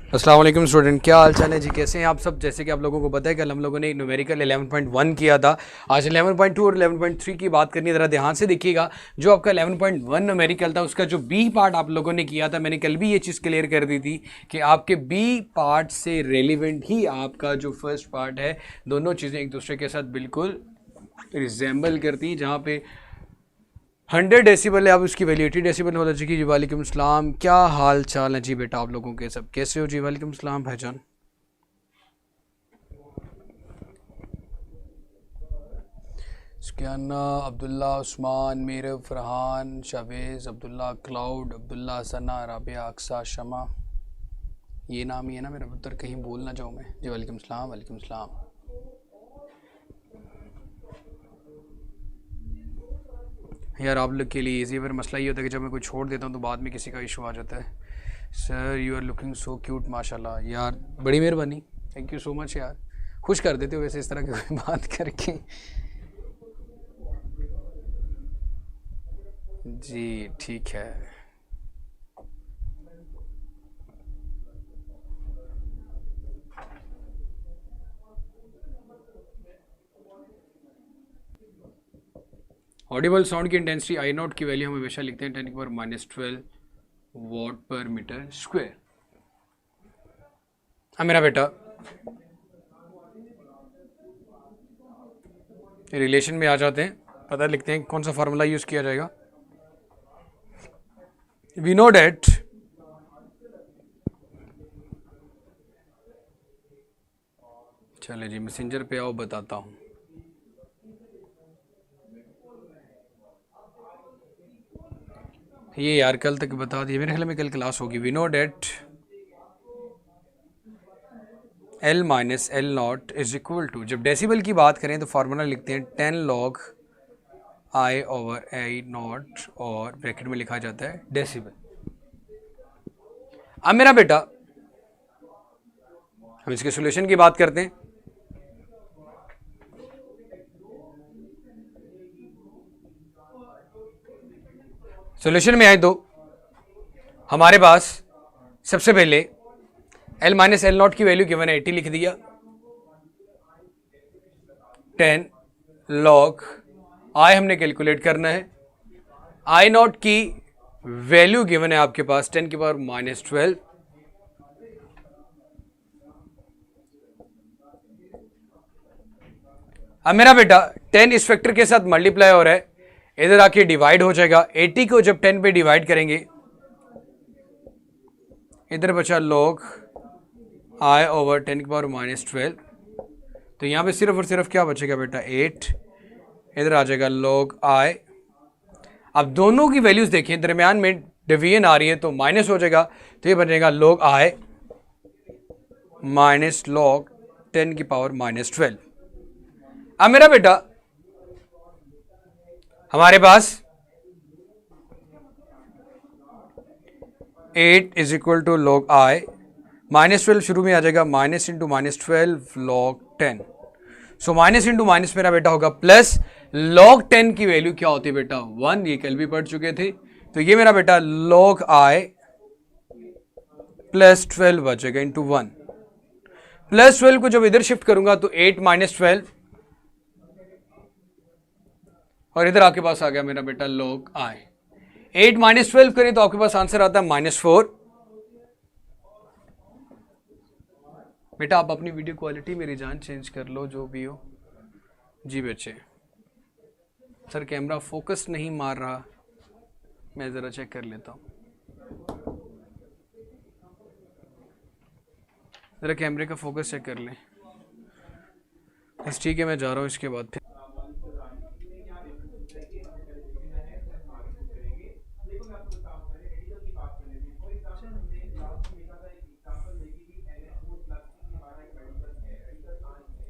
अस्सलाम वालेकुम स्टूडेंट, क्या हाल चाल है जी? कैसे हैं आप सब? जैसे कि आप लोगों को पता है कल हम लोगों ने न्यूमेरिकल 11.1 किया था। आज 11.2 और 11.3 की बात करनी है। ज़रा ध्यान से देखिएगा, जो आपका 11.1 न्यूमेरिकल था उसका जो बी पार्ट आप लोगों ने किया था, मैंने कल भी ये चीज़ क्लियर कर दी थी कि आपके बी पार्ट से रेलिवेंट ही आपका जो फर्स्ट पार्ट है, दोनों चीज़ें एक दूसरे के साथ बिल्कुल रिजेंबल करती हैं। जहाँ पे 100 डेसिबल है, अब उसकी वैल्यू 80 डेसिबल होना चाहिए। जी वालेकुम सलाम, क्या हाल चाल है जी बेटा आप लोगों के? सब कैसे हो जी? वालेकुम सलाम भाईजान। सुकियाना, अब्दुल्ला, उस्मान, मीर, फरहान, शावेज़, अब्दुल्ला, क्लाउड, अब्दुल्ला, सना, राबिया, अक्सा, शमा, ये नाम ही है ना मेरा पुत्र, कहीं भूल ना जाऊँ मैं। जी वालेकुम सलाम, वालेकुम सलाम। यार आप लोग के लिए इजी, पर मसला ये होता है कि जब मैं कोई छोड़ देता हूँ तो बाद में किसी का इशू आ जाता है। Sir you are looking so cute, माशाल्लाह। यार बड़ी मेहरबानी, थैंक यू सो मच यार। खुश कर देते हो वैसे इस तरह की कोई बात करके। जी ठीक है। ऑडिबल साउंड की इंटेंसिटी आई नॉट की वैल्यू हम हमेशा लिखते हैं 10⁻⁻12 वॉट पर मीटर स्क्वायर। हाँ मेरा बेटा, रिलेशन में आ जाते हैं, पता लिखते हैं कौन सा फार्मूला यूज किया जाएगा। वी नो डेट चले जी मैसेंजर पे आओ, बताता हूँ। ये यार कल तक बता दिए, मेरे ख्याल में कल क्लास होगी। We know that L minus L not is equal to, जब डेसिबल की बात करें तो फार्मूला लिखते हैं 10 log I over I not, और ब्रैकेट में लिखा जाता है डेसिबल। अब मेरा बेटा हम इसके सॉल्यूशन की बात करते हैं। सॉल्यूशन में आए तो हमारे पास सबसे पहले L माइनस एल नॉट की वैल्यू गिवन है 80 लिख दिया। 10 लॉग I हमने कैलकुलेट करना है। आई नॉट की वैल्यू गिवन है आपके पास 10⁻⁻12। अब मेरा बेटा 10 इस फैक्टर के साथ मल्टीप्लाई हो रहा है, इधर आके डिवाइड हो जाएगा। 80 को जब 10 पे डिवाइड करेंगे, इधर बचा log I ओवर 10⁻⁻12, तो यहां पे सिर्फ और सिर्फ क्या बचेगा बेटा 8, इधर आ जाएगा log I। अब दोनों की वैल्यूज देखें, दरमियान में डिवीजन आ रही है तो माइनस हो जाएगा, तो ये बनेगा log I माइनस log 10⁻⁻12। अब मेरा बेटा हमारे पास 8 is equal to log I, -12 शुरू में आ जाएगा, माइनस इंटू -12 log 10। सो माइनस इंटू माइनस मेरा बेटा होगा प्लस। log 10 की वैल्यू क्या होती है बेटा 1, ये कल भी पढ़ चुके थे। तो ये मेरा बेटा log I प्लस 12 बचेगा इंटू 1। प्लस 12 को जब इधर शिफ्ट करूंगा तो 8 माइनस 12, और इधर आपके पास आ गया मेरा बेटा log I। 8 माइनस 12 करें तो आपके पास आंसर आता है -4। बेटा आप अपनी वीडियो क्वालिटी मेरी जान चेंज कर लो, जो भी हो। जी बच्चे, सर कैमरा फोकस नहीं मार रहा, मैं ज़रा चेक कर लेता हूँ। ज़रा कैमरे का फोकस चेक कर लें। बस ठीक है, मैं जा रहा हूँ इसके बाद फिर।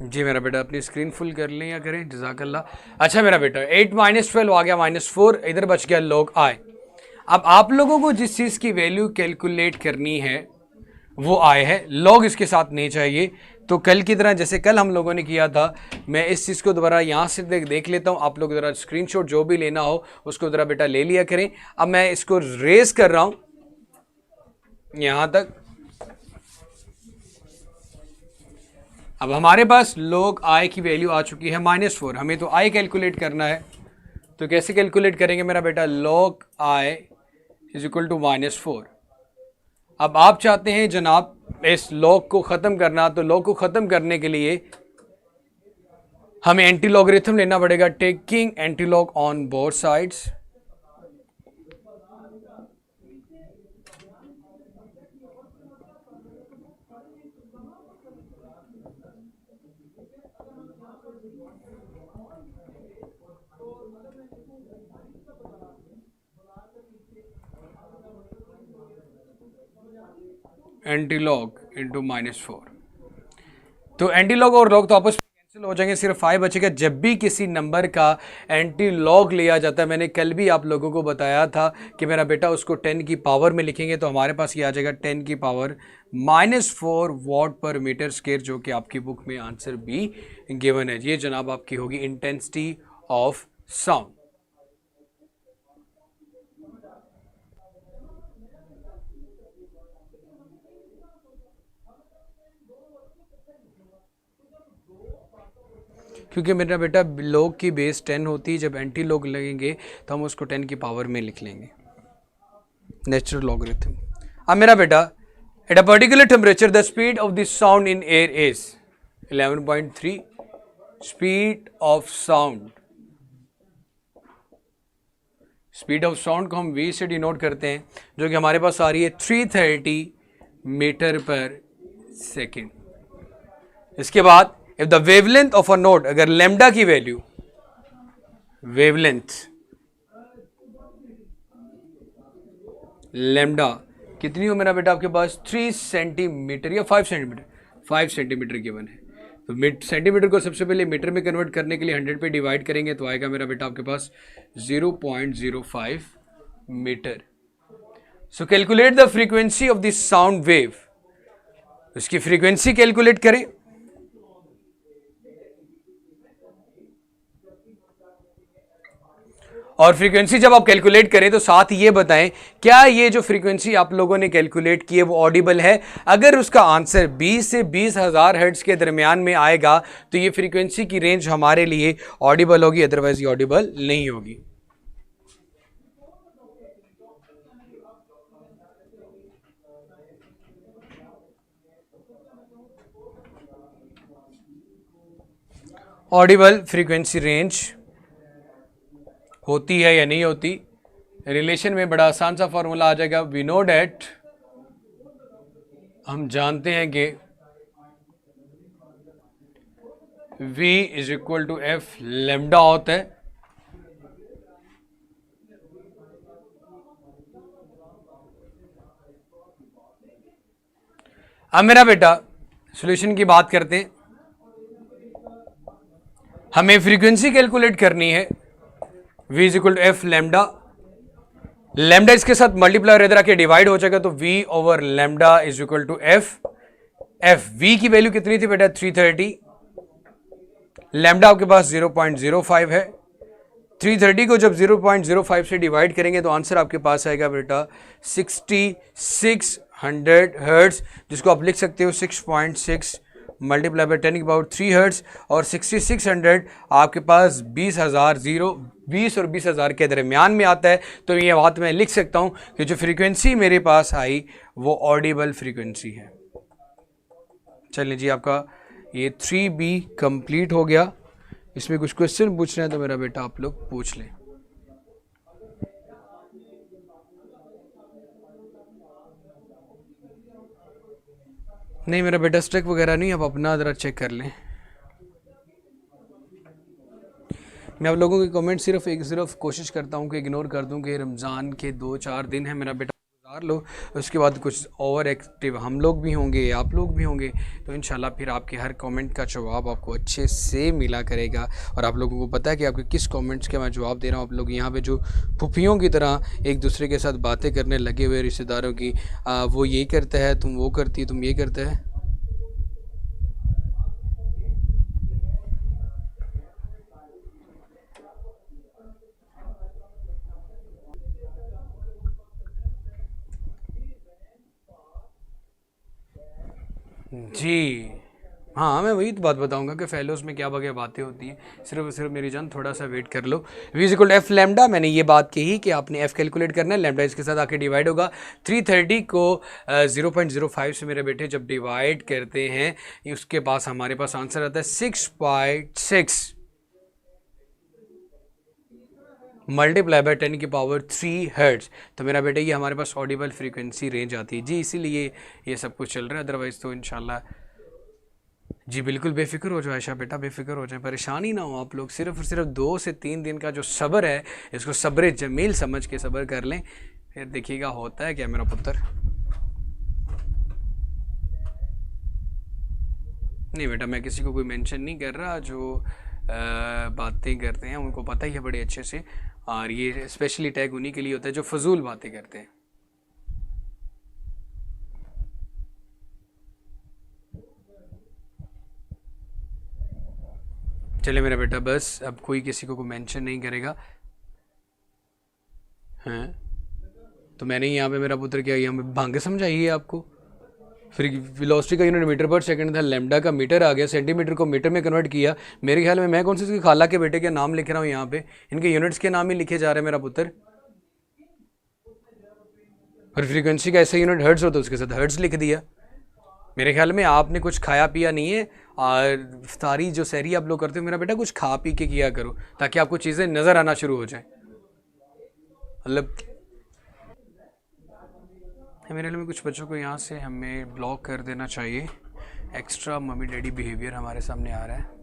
जी मेरा बेटा अपनी स्क्रीन फुल कर लें या करें, जज़ाकल्लाह। अच्छा मेरा बेटा 8 माइनस 12 आ गया -4, इधर बच गया log I। अब आप लोगों को जिस चीज़ की वैल्यू कैलकुलेट करनी है वो I है, log इसके साथ नहीं चाहिए। तो कल की तरह जैसे कल हम लोगों ने किया था, मैं इस चीज़ को दोबारा यहाँ से देख लेता हूँ। आप लोग ज़रा स्क्रीनशॉट जो भी लेना हो उसको ज़रा बेटा ले लिया करें। अब मैं इसको रेज कर रहा हूँ यहाँ तक, अब हमारे पास log i की वैल्यू आ चुकी है -4, हमें तो i कैलकुलेट करना है, तो कैसे कैलकुलेट करेंगे मेरा बेटा? log i is equal to -4। अब आप चाहते हैं जनाब इस log को ख़त्म करना, तो log को ख़त्म करने के लिए हमें एंटी लॉगरिथम लेना पड़ेगा, taking anti log on both sides. Anti log into -4, तो एंटी लॉग और लॉग तो आपस में कैंसिल हो जाएंगे, सिर्फ 5 बचेगा। जब भी किसी नंबर का एंटी लॉग लिया जाता है, मैंने कल भी आप लोगों को बताया था कि मेरा बेटा उसको 10 की पावर में लिखेंगे, तो हमारे पास ये आ जाएगा 10 की पावर -4 वॉट पर मीटर स्क्वायर, जो कि आपकी बुक में आंसर भी गिवन है। ये जनाब आपकी होगी इंटेंसिटी ऑफ साउंड। क्योंकि मेरा बेटा log की बेस 10 होती है, जब एंटी log लगेंगे तो हम उसको 10 की पावर में लिख लेंगे, नेचुरल लॉगरिथम। अब मेरा बेटा at a particular temperature the speed of the sound in air is 11.3, speed of sound, speed of sound को हम v से डिनोट करते हैं, जो कि हमारे पास आ रही है 330 मीटर पर सेकेंड। इसके बाद if the wavelength of a note, अगर लेमडा की वैल्यू, वेवलेंथ लेमडा कितनी हो मेरा बेटा आपके पास? 3 सेंटीमीटर या 5 सेंटीमीटर, 5 सेंटीमीटर गिवन है। तो सेंटीमीटर को सबसे पहले मीटर में कन्वर्ट करने के लिए 100 पे डिवाइड करेंगे, तो आएगा मेरा बेटा आपके पास 0.05 metre. So calculate the frequency of the sound wave, इसकी फ्रीक्वेंसी कैलकुलेट करें। और फ्रीक्वेंसी जब आप कैलकुलेट करें तो साथ ये बताएं, क्या ये जो फ्रीक्वेंसी आप लोगों ने कैलकुलेट की है वो ऑडिबल है? अगर उसका आंसर 20 से 20,000 हर्ट्ज के दरमियान में आएगा तो ये फ्रीक्वेंसी की रेंज हमारे लिए ऑडिबल होगी, अदरवाइज ये ऑडिबल नहीं होगी। ऑडिबल फ्रीक्वेंसी रेंज होती है या नहीं होती? रिलेशन में बड़ा आसान सा फॉर्मूला आ जाएगा, वी नो डेट, हम जानते हैं कि v is equal to F lambda होता है। अब मेरा बेटा सॉल्यूशन की बात करते हैं, हमें फ्रीक्वेंसी कैलकुलेट करनी है, v is equal to F lambda, lambda इसके साथ मल्टीप्लाई इधर आके डिवाइड हो जाएगा, तो v over lambda is equal to F. F v की वैल्यू कितनी थी बेटा? 330, लेमडा आपके पास 0.05 है। 330 को जब 0.05 से डिवाइड करेंगे तो आंसर आपके पास आएगा बेटा 6600 हर्ट्ज, जिसको आप लिख सकते हो 6.6 मल्टीप्लाई बाई 10 की पावर 3 हर्ट्ज, और 6600 आपके पास 20 और 20,000 के दरमियान में आता है। तो ये बात मैं लिख सकता हूं कि जो फ्रीक्वेंसी मेरे पास आई वो ऑडिबल फ्रीक्वेंसी है। चलिए जी, आपका ये 3B कंप्लीट हो गया। इसमें कुछ क्वेश्चन पूछना है तो मेरा बेटा आप लोग पूछ लें। नहीं मेरा बेटा स्ट्रिक वगैरह नहीं, आप अपना ज़रा चेक कर लें। मैं आप लोगों के कमेंट सिर्फ कोशिश करता हूँ कि इग्नोर कर दूँ कि रमज़ान के 2-4 दिन है मेरा बेटा, गुजार लो, उसके बाद कुछ ओवर एक्टिव हम लोग भी होंगे, आप लोग भी होंगे, तो इंशाल्लाह फिर आपके हर कमेंट का जवाब आपको अच्छे से मिला करेगा। और आप लोगों को पता है कि आपके किस कमेंट्स के मैं जवाब दे रहा हूँ। आप लोग यहाँ पे जो फुफियों की तरह एक दूसरे के साथ बातें करने लगे हुए रिश्तेदारों की, वो ये करता है, तुम वो करती है, तुम ये करता है। जी हाँ, मैं वही तो बात बताऊंगा कि फेलोज में क्या बगैर बातें होती हैं। सिर्फ मेरी जान थोड़ा सा वेट कर लो। v is equal F lambda, मैंने ये बात कही कि आपने एफ कैलकुलेट करना है, लैम्डा इसके साथ आके डिवाइड होगा। 330 को 0.05 से मेरे बेटे जब डिवाइड करते हैं, उसके पास हमारे पास आंसर आता है 6.6 मल्टीप्लाई बाय 10 की पावर 3 हर्ट्ज। तो मेरा बेटा ये हमारे पास ऑडिबल फ्रीक्वेंसी रेंज आती है जी, इसीलिए ये सब कुछ चल रहा है। अदरवाइज तो इंशाल्लाह जी बिल्कुल बेफिक्र हो जाओ आयशा बेटा, बेफिक्र हो जाए, परेशान ही ना हो आप लोग। सिर्फ और सिर्फ 2 से 3 दिन का जो सब्र है, इसको सब्र जमील समझ के सब्र कर लें, फिर देखिएगा होता है क्या मेरा पुत्र। नहीं बेटा, मैं किसी को कोई मेंशन नहीं कर रहा, जो बातें करते हैं उनको पता ही है बड़े अच्छे से, और ये स्पेशली टैग उन्हीं के लिए होता है जो फजूल बातें करते हैं। चले मेरा बेटा, बस अब कोई किसी को मेंशन नहीं करेगा। हैं तो मैंने यहाँ पे मेरा पुत्र क्या यहाँ पे भांगे समझाई है आपको। फिर वेलोसिटी का यूनिट मीटर पर सेकंड था, लैम्डा का मीटर आ गया, सेंटीमीटर को मीटर में कन्वर्ट किया। मेरे ख्याल में मैं कौन सी खाला के बेटे के नाम लिख रहा हूँ यहाँ पे, इनके यूनिट्स के नाम ही लिखे जा रहे हैं मेरा पुत्र। और फ्रीक्वेंसी का ऐसा यूनिट हर्ट्ज होता है, उसके साथ हर्ट्ज लिख दिया। मेरे ख्याल में आपने कुछ खाया पिया नहीं है, और इफ्तारी जो सहरी आप लोग करते हो, मेरा बेटा कुछ खा पी के किया करो ताकि आपको चीज़ें नज़र आना शुरू हो जाए। मतलब मेरे लिए कुछ बच्चों को यहाँ से हमें ब्लॉक कर देना चाहिए। एक्स्ट्रा मम्मी डैडी बिहेवियर हमारे सामने आ रहा है।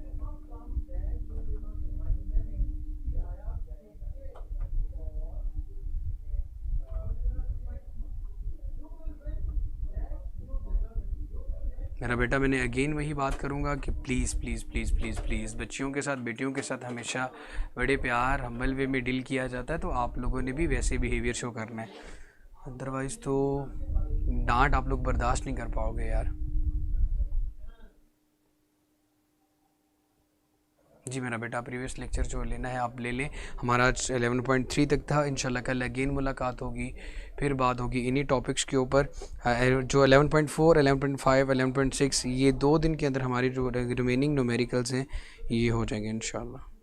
मेरा बेटा, मैंने अगेन वही बात करूँगा कि please please please please please बच्चियों के साथ बेटियों के साथ हमेशा बड़े प्यार हम्बल वे में डील किया जाता है, तो आप लोगों ने भी वैसे बिहेवियर शो करना है, अदरवाइज़ तो डांट आप लोग बर्दाश्त नहीं कर पाओगे यार। जी मेरा बेटा, प्रीवियस लेक्चर जो लेना है आप ले लें। हमारा आज 11.3 तक था, इंशाल्लाह कल अगेन मुलाकात होगी, फिर बात होगी इन्हीं टॉपिक्स के ऊपर। जो 11.4, 11.5, 11.6 ये 2 दिन के अंदर हमारी जो रिमेनिंग न्यूमेरिकल्स हैं ये हो जाएंगे इंशाल्लाह।